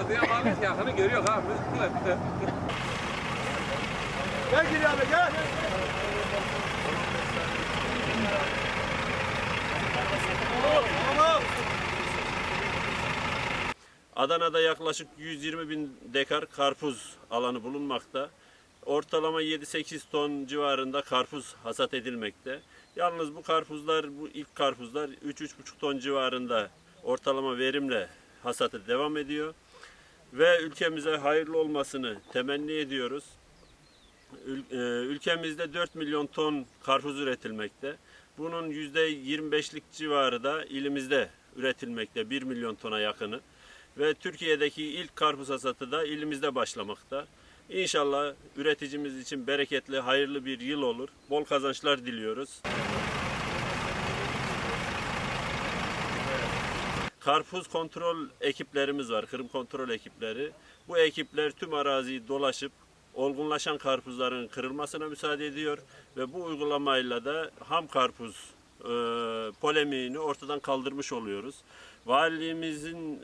Adıyaman'ın yakını görüyor abi. Gel geri abi gel. Adana'da yaklaşık 120 bin dekar karpuz alanı bulunmakta. Ortalama 7-8 ton civarında karpuz hasat edilmekte. Yalnız bu karpuzlar, bu ilk karpuzlar 3-3,5 ton civarında ortalama verimle hasatı devam ediyor. Ve ülkemize hayırlı olmasını temenni ediyoruz. Ülkemizde 4 milyon ton karpuz üretilmekte. Bunun %25'lik civarı da ilimizde üretilmekte, 1 milyon tona yakını. Ve Türkiye'deki ilk karpuz hasatı da ilimizde başlamakta. İnşallah üreticimiz için bereketli, hayırlı bir yıl olur. Bol kazançlar diliyoruz. Karpuz kontrol ekiplerimiz var, kırım kontrol ekipleri. Bu ekipler tüm araziyi dolaşıp olgunlaşan karpuzların kırılmasına müsaade ediyor ve bu uygulamayla da ham karpuz polemiğini ortadan kaldırmış oluyoruz. Valiliğimizin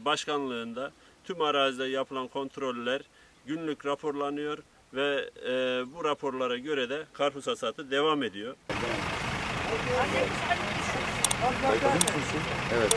başkanlığında tüm arazide yapılan kontroller günlük raporlanıyor ve bu raporlara göre de karpuz hasatı devam ediyor. Evet.